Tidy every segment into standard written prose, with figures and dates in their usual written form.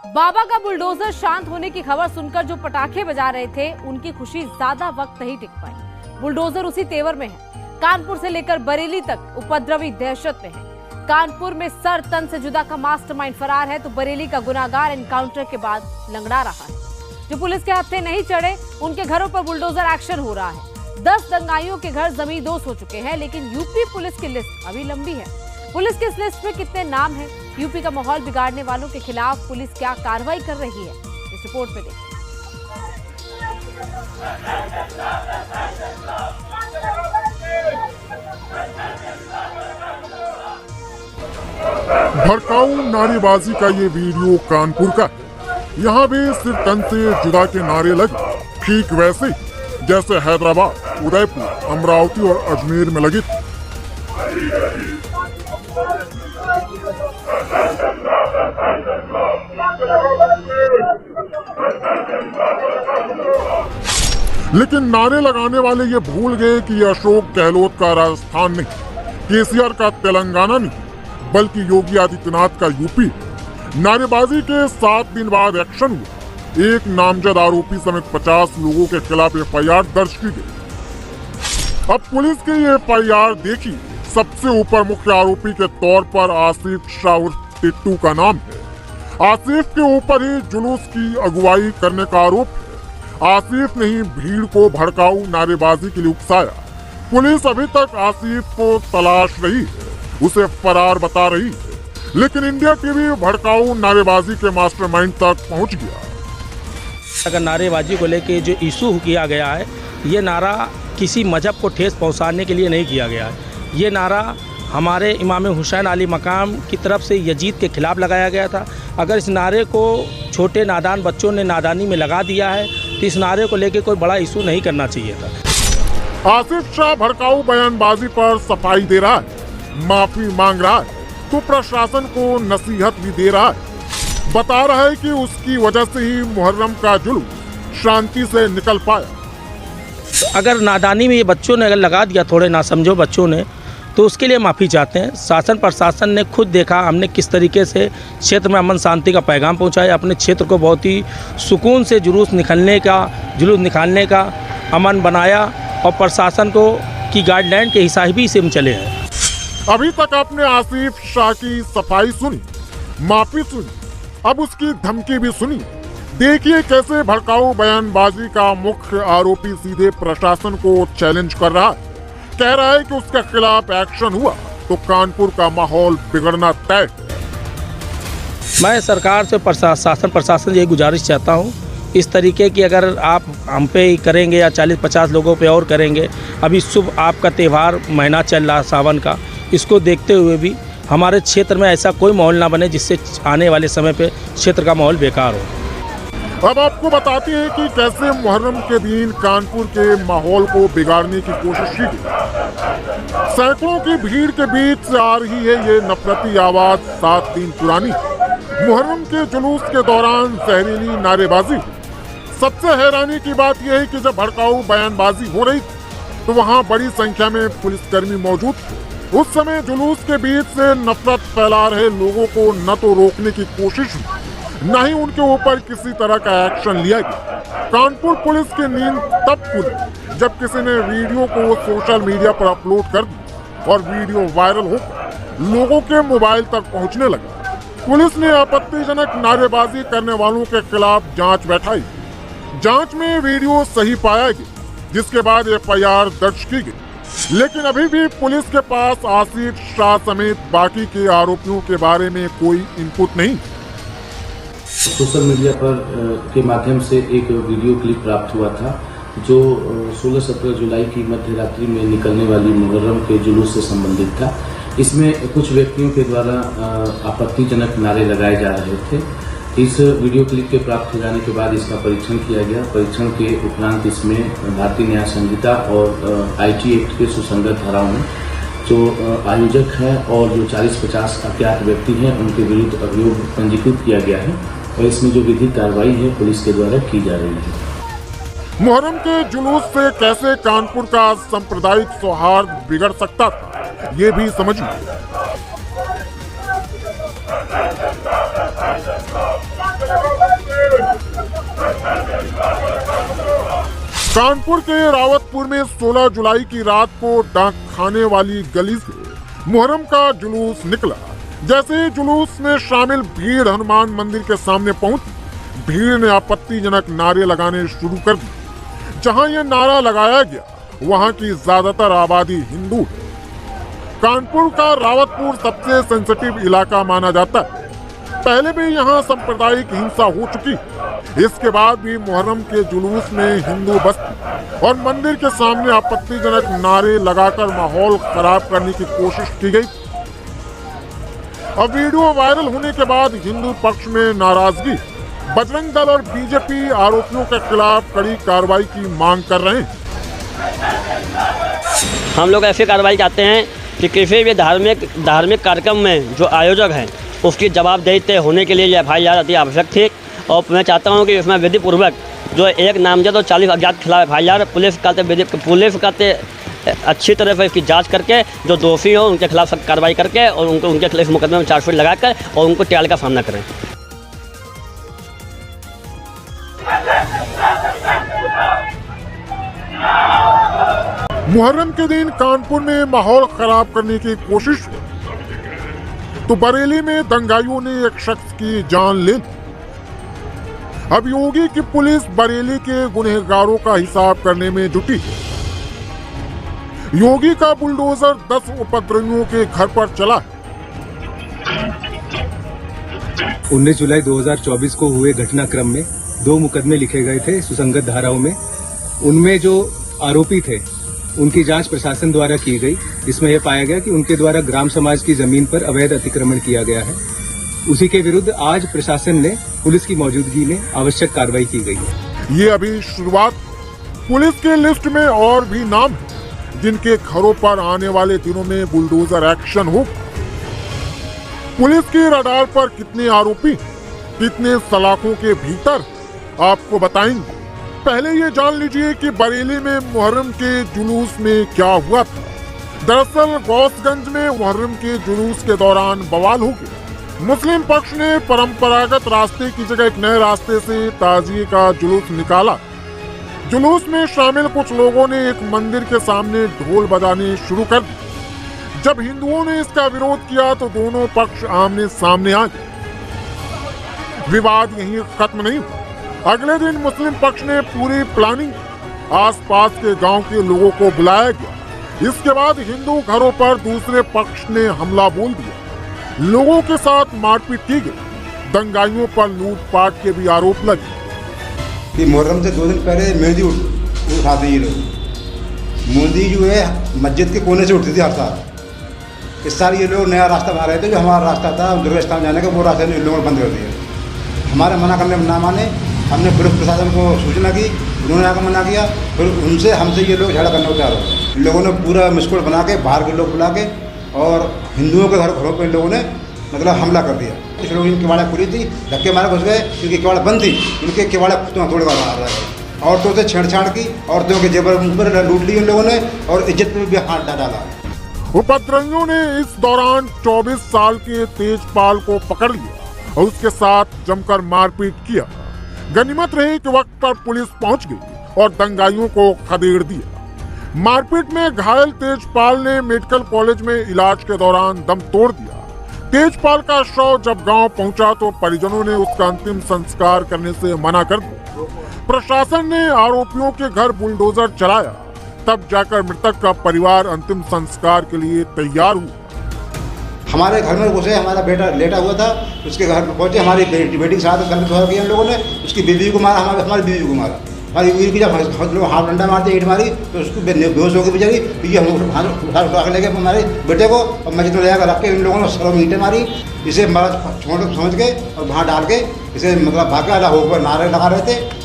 बाबा का बुलडोजर शांत होने की खबर सुनकर जो पटाखे बजा रहे थे, उनकी खुशी ज्यादा वक्त नहीं टिक पाई। बुलडोजर उसी तेवर में है। कानपुर से लेकर बरेली तक उपद्रवी दहशत में है। कानपुर में सर तन से जुदा का मास्टरमाइंड फरार है, तो बरेली का गुनाहगार एनकाउंटर के बाद लंगड़ा रहा है। जो पुलिस के हत्थे नहीं चढ़े, उनके घरों पर बुलडोजर एक्शन हो रहा है। 10 दंगाइयों के घर जमींदोज हो चुके हैं, लेकिन यूपी पुलिस की लिस्ट अभी लंबी है। पुलिस की इस लिस्ट में कितने नाम हैं? यूपी का माहौल बिगाड़ने वालों के खिलाफ पुलिस क्या कार्रवाई कर रही है, इस रिपोर्ट में देखिए। भड़काऊ नारेबाजी का ये वीडियो कानपुर का। यहाँ भी सिर तन से जुदा के नारे लगे, ठीक वैसे जैसे हैदराबाद, उदयपुर, अमरावती और अजमेर में लगे। लेकिन नारे लगाने वाले ये भूल गए कि ये अशोक गहलोत का राजस्थान नहीं, केसीआर का तेलंगाना नहीं, बल्कि योगी आदित्यनाथ का यूपी। नारेबाजी के 7 दिन बाद एक्शन हुआ। एक नामजद आरोपी समेत 50 लोगों के खिलाफ एफआईआर दर्ज की गई। अब पुलिस की ये एफआईआर देखी। सबसे ऊपर मुख्य आरोपी के तौर पर आसिफ शाह उर्फ टिट्टू का नाम है। आसिफ के ऊपर ही जुलूस की अगुवाई करने का आरोप है। आसिफ ने ही भीड़ को भड़काऊ नारेबाजी के लिए उकसाया। पुलिस अभी तक आसिफ को तलाश रही है, उसे फरार बता रही है, लेकिन इंडिया टीवी भड़काऊ नारेबाजी के मास्टरमाइंड तक पहुंच गया। अगर नारेबाजी को लेके जो इशू किया गया है, ये नारा किसी मजहब को ठेस पहुंचाने के लिए नहीं किया गया है। ये नारा हमारे इमाम हुसैन अली मकाम की तरफ से यजीद के खिलाफ लगाया गया था। अगर इस नारे को छोटे नादान बच्चों ने नादानी में लगा दिया है, तो इस नारे को लेके कोई बड़ा इशू नहीं करना चाहिए था। आसिफ शाह भड़काऊ बयानबाजी पर सफाई दे रहा है, माफी मांग रहा है, तो प्रशासन को नसीहत भी दे रहा है। बता रहा है कि उसकी वजह से ही मुहर्रम का जुलूस शांति से निकल पाया। अगर नादानी में ये बच्चों ने अगर लगा दिया, थोड़े ना समझो बच्चों ने, तो उसके लिए माफ़ी चाहते हैं। शासन प्रशासन ने खुद देखा हमने किस तरीके से क्षेत्र में अमन शांति का पैगाम पहुंचाया। अपने क्षेत्र को बहुत ही सुकून से जुलूस निकालने का अमन बनाया, और प्रशासन को की गाइडलाइन के हिसाब ही से हम चले हैं। अभी तक आपने आसिफ शाह की सफाई सुनी, माफी सुनी, अब उसकी धमकी भी सुनी। देखिए कैसे भड़काऊ बयानबाजी का मुख्य आरोपी सीधे प्रशासन को चैलेंज कर रहा है। कह रहा है कि उसके खिलाफ एक्शन हुआ तो कानपुर का माहौल बिगड़ना तय है। मैं सरकार से शासन प्रशासन यही गुजारिश चाहता हूँ, इस तरीके की अगर आप हम पे ही करेंगे या 40-50 लोगों पे और करेंगे। अभी शुभ आपका त्यौहार महीना चल रहा सावन का, इसको देखते हुए भी हमारे क्षेत्र में ऐसा कोई माहौल ना बने जिससे आने वाले समय पे क्षेत्र का माहौल बेकार हो। अब आपको बताते हैं कि कैसे मुहर्रम के दिन कानपुर के माहौल को बिगाड़ने की कोशिश की गई। सैकड़ों की भीड़ के बीच से आ रही है ये नफरती आवाज 7 दिन पुरानी। मुहर्रम के जुलूस के दौरान जहरीली नारेबाजी। सबसे हैरानी की बात यह है कि जब भड़काऊ बयानबाजी हो रही थी तो वहां बड़ी संख्या में पुलिसकर्मी मौजूद थे। उस समय जुलूस के बीच से नफरत फैला रहे लोगों को न तो रोकने की कोशिश हुई, न ही उनके ऊपर किसी तरह का एक्शन लिया गया। कानपुर पुलिस की नींद तब खुली जब किसी ने वीडियो को सोशल मीडिया पर अपलोड कर दिया और वीडियो वायरल होकर लोगों के मोबाइल तक पहुंचने लगा। पुलिस ने आपत्तिजनक नारेबाजी करने वालों के खिलाफ जांच बैठाई। जांच में वीडियो सही पाया गया, जिसके बाद एफआईआर दर्ज की गई। लेकिन अभी भी पुलिस के पास आसिफ शाह समेत बाकी के आरोपियों के बारे में कोई इनपुट नहीं। सोशल मीडिया पर के माध्यम से एक वीडियो क्लिप प्राप्त हुआ था, जो 16-17 जुलाई की मध्य रात्रि में निकलने वाली मुहर्रम के जुलूस से संबंधित था। इसमें कुछ व्यक्तियों के द्वारा आपत्तिजनक नारे लगाए जा रहे थे। इस वीडियो क्लिप के प्राप्त हो जाने के बाद इसका परीक्षण किया गया। परीक्षण के उपरांत इसमें भारतीय न्याय संहिता और आईटी एक्ट के सुसंगत धाराओं में जो आयोजक हैं और जो 40-50 अज्ञात व्यक्ति हैं, उनके विरुद्ध अभियोग पंजीकृत किया गया है और इसमें जो विधिक कार्रवाई है पुलिस के द्वारा की जा रही है। मुहर्रम के जुलूस से कैसे कानपुर का सांप्रदायिक सौहार्द बिगड़ सकता था, ये भी समझिए। कानपुर के रावतपुर में 16 जुलाई की रात को डाक खाने वाली गली से मुहर्रम का जुलूस निकला। जैसे ही जुलूस में शामिल भीड़ हनुमान मंदिर के सामने पहुंची, भीड़ ने आपत्तिजनक नारे लगाने शुरू कर दिए। जहां यह नारा लगाया गया वहां की ज्यादातर आबादी हिंदू है। कानपुर का रावतपुर सबसे सेंसिटिव इलाका माना जाता है। पहले भी यहाँ सांप्रदायिक हिंसा हो चुकी। इसके बाद भी मुहर्रम के जुलूस में हिंदू बस्ती और मंदिर के सामने आपत्तिजनक नारे लगाकर माहौल खराब करने की कोशिश की गई। अब वीडियो वायरल होने के बाद हिंदू पक्ष में नाराजगी। बजरंग दल और बीजेपी आरोपियों के खिलाफ कड़ी कार्रवाई की मांग कर रहे हैं। हम लोग ऐसी कार्रवाई चाहते हैं कि किसी भी धार्मिक कार्यक्रम में जो आयोजक हैं उसकी जवाबदेही तय होने के लिए ये FIR अति आवश्यक थी। और मैं चाहता हूँ कि इसमें विधि पूर्वक जो एक नामजद और 40 अज्ञात के खिलाफ FIR पुलिस का अच्छी तरह से इसकी जांच करके जो दोषी हो उनके खिलाफ सख्त कार्रवाई करके और उनके खिलाफ मुकदमे में चार्जशीट लगाकर और उनको ट्रायल का सामना करें। मुहर्रम के दिन कानपुर में माहौल खराब करने की कोशिश हुई तो बरेली में दंगाइयों ने एक शख्स की जान ले ली। अब योगी की पुलिस बरेली के गुनहगारों का हिसाब करने में जुटी है। योगी का बुलडोजर 10 उपद्रवियों के घर पर चला है। 19 जुलाई 2024 को हुए घटनाक्रम में 2 मुकदमे लिखे गए थे सुसंगत धाराओं में। उनमें जो आरोपी थे उनकी जांच प्रशासन द्वारा की गई, जिसमें यह पाया गया कि उनके द्वारा ग्राम समाज की जमीन पर अवैध अतिक्रमण किया गया है। उसी के विरुद्ध आज प्रशासन ने पुलिस की मौजूदगी में आवश्यक कार्रवाई की गई है। ये अभी शुरुआत। पुलिस के लिस्ट में और भी नाम हैं जिनके घरों पर आने वाले दिनों में बुलडोजर एक्शन हो। पुलिस के रडार पर कितने आरोपी, कितने सलाखों के भीतर, आपको बताएंगे। पहले ये जान लीजिए कि बरेली में मुहर्रम के जुलूस में क्या हुआ था। दरअसल गौसगंज में मुहर्रम के जुलूस के दौरान बवाल हो गया। मुस्लिम पक्ष ने परंपरागत रास्ते की जगह एक नए रास्ते से ताजिए का जुलूस निकाला। जुलूस में शामिल कुछ लोगों ने एक मंदिर के सामने ढोल बजाने शुरू कर दिए। जब हिंदुओं ने इसका विरोध किया तो दोनों पक्ष आमने सामने आ गए। विवाद यहीं खत्म नहीं हुआ। अगले दिन मुस्लिम पक्ष ने पूरी प्लानिंग, आसपास के गांव के लोगों को बुलाया गया। इसके बाद हिंदू घरों पर दूसरे पक्ष ने हमला बोल दिया। लोगों के साथ मारपीट की गई। दंगाइयों पर लूटपाट के भी आरोप लगे। कि मुहर्रम से 2 दिन पहले मेहंदी उठाते ये लोग। मेहंदी जो है मस्जिद के कोने से उठती थी हर साल। इस साल ये लोग नया रास्ता बना रहे थे, जो हमारा रास्ता था दुर्गा स्थान जाने का, वो रास्ता इन लोगों ने बंद कर दिया। हमारे मना करने में ना माने, हमने पुलिस प्रशासन को सूचना की, उन्होंने आकर मना किया। फिर उनसे हमसे ये लोग झगड़ा करने को तैयार हो। इन लोगों ने पूरा मिसकोल बना के बाहर के लोग बुला के और हिंदुओं के घरों पर इन लोगों ने मतलब हमला कर दिया। कुछ लोग इनकी केवाड़ा खुली थी, धक्के मारे घुस गए। इनकी केवाड़ा बंद थी, इनके केवाड़ा तोड़ कर मार रहा है। औरतों से छेड़छाड़ की, औरतों के जेवर लूट ली इन लोगों ने और इज्जत पर भी हाथ डाला। उपद्रवियों ने इस दौरान 24 साल के तेजपाल को पकड़ लिया और उसके साथ जमकर मारपीट किया। गनीमत रही कि वक्त पर पुलिस पहुंच गई और दंगाइयों को खदेड़ दिया। मारपीट में घायल तेजपाल ने मेडिकल कॉलेज में इलाज के दौरान दम तोड़ दिया। तेजपाल का शव जब गांव पहुंचा तो परिजनों ने उसका अंतिम संस्कार करने से मना कर दिया। प्रशासन ने आरोपियों के घर बुलडोजर चलाया, तब जाकर मृतक का परिवार अंतिम संस्कार के लिए तैयार हुआ। हमारे घर में घुसे, हमारा बेटा लेटा हुआ था, उसके घर पर पहुंचे। हमारी बेटी के साथ गलत व्यवहार किया इन लोगों ने। उसकी बीवी को मारा, हमारी बीवी को मारा। हमारी बीवी की जब लोग हाथ डंडा मारते, ईंट मारी तो उसको बेहोश होकर बेचारी। ये हम उठा के ले गए हमारे बेटे को और मस्जिद में ले जाकर रख के इन लोगों ने सरों में ईंटें मारी। इसे मारा छोड़ समझ के और वहाँ डाल के इसे मतलब भागा अला होकर नारे लगा रहे थे।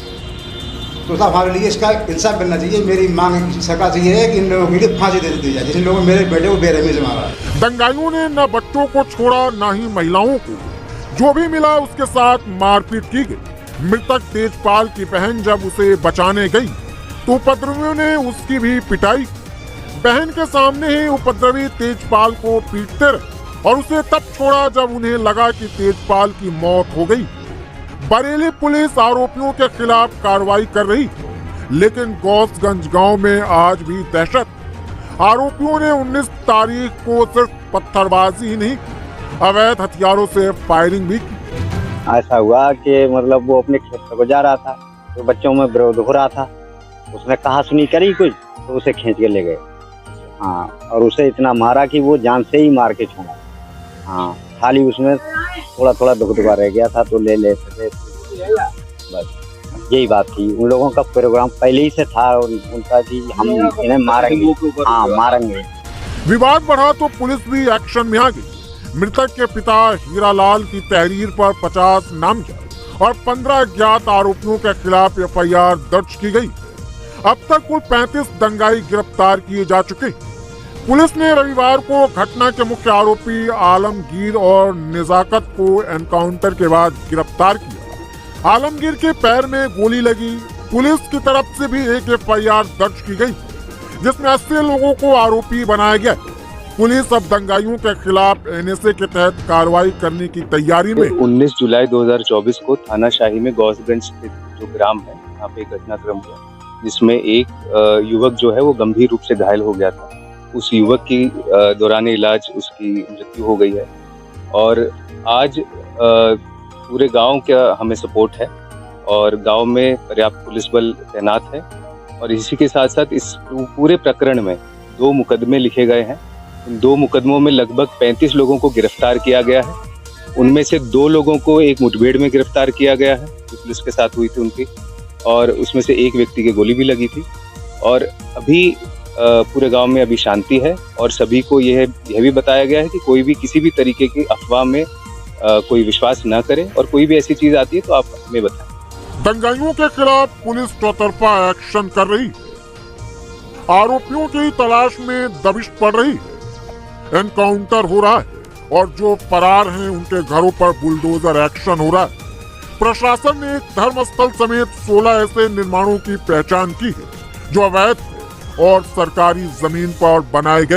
तो साहब हमारे लिए इसका इंसाफ करना चाहिए। मेरी मांग सरकार से ये है कि इन लोगों के लिए फांसी दे दी जाए, जिन लोगों ने मेरे बेटे को बेरहमी से मारा। दंगाइयों ने न बच्चों को छोड़ा न ही महिलाओं को। जो भी मिला उसके साथ मारपीट की गई। मृतक तेजपाल की बहन जब उसे बचाने गई तो उपद्रवियों ने उसकी भी पिटाई। बहन के सामने ही उपद्रवी तेजपाल को पीटते रहे और उसे तब छोड़ा जब उन्हें लगा कि तेजपाल की मौत हो गई। बरेली पुलिस आरोपियों के खिलाफ कार्रवाई कर रही। लेकिन गौसगंज गांव में आज भी दहशत। आरोपियों ने 19 तारीख को सिर्फ पत्थरबाजी ही नहीं, अवैध हथियारों से फायरिंग भी की। ऐसा हुआ कि मतलब वो अपने खेत को जा रहा था, तो बच्चों में विरोध हो रहा था, उसने कहा सुनी करी कुछ, तो उसे खींच के ले गए। हाँ, और उसे इतना मारा कि वो जान से ही मार के छोड़ा। हाँ, खाली उसमें थोड़ा थोड़ा दुखा रह गया था, तो ले लेते थे। बस यही बात थी। उन लोगों का प्रोग्राम पहले ही से था उनका कि हम इन्हें मारेंगे। हाँ, मारेंगे। विवाद बढ़ा तो पुलिस भी एक्शन में आ गई। मृतक के पिता हीरालाल की तहरीर पर 50 नामजद और 15 अज्ञात आरोपियों के खिलाफ FIR दर्ज की गई। अब तक कुल 35 दंगाई गिरफ्तार किए जा चुके। पुलिस ने रविवार को घटना के मुख्य आरोपी आलमगीर और निजाकत को एनकाउंटर के बाद गिरफ्तार किया। आलमगीर के पैर में गोली लगी। पुलिस की तरफ से भी एक FIR दर्ज की गई, जिसमें 80 लोगों को आरोपी बनाया गया। पुलिस अब दंगाइयों के खिलाफ NSA के तहत कार्रवाई करने की तैयारी में। 19 जुलाई 2024 को थाना शाही में गौसगंज स्थित जो ग्राम है, यहाँ पे एक घटनाक्रम हुआ, जिसमें एक युवक जो है वो गंभीर रूप से घायल हो गया था। उस युवक की दौरान इलाज उसकी मृत्यु हो गई है। और आज पूरे गांव का हमें सपोर्ट है और गांव में पर्याप्त पुलिस बल तैनात है। और इसी के साथ साथ इस पूरे प्रकरण में 2 मुकदमे लिखे गए हैं। इन 2 मुकदमों में लगभग 35 लोगों को गिरफ्तार किया गया है। उनमें से 2 लोगों को एक मुठभेड़ में गिरफ्तार किया गया है जो पुलिस के साथ हुई थी उनकी, और उसमें से एक व्यक्ति की गोली भी लगी थी। और अभी पूरे गांव में अभी शांति है और सभी को यह भी बताया गया है कि कोई भी किसी भी तरीके की अफवाह में कोई विश्वास न करे, और कोई भी ऐसी चीज आती है तो आप हमें बताएं। दंगाइयों के खिलाफ पुलिस चौतरफा एक्शन कर रही, आरोपियों की तलाश में दबिश पड़ रही, एनकाउंटर हो रहा है और जो फरार हैं उनके घरों पर बुलडोजर एक्शन हो रहा है। प्रशासन ने धर्मस्थल समेत 16 ऐसे निर्माणों की पहचान की है जो अवैध और सरकारी जमीन पर बनाए गए।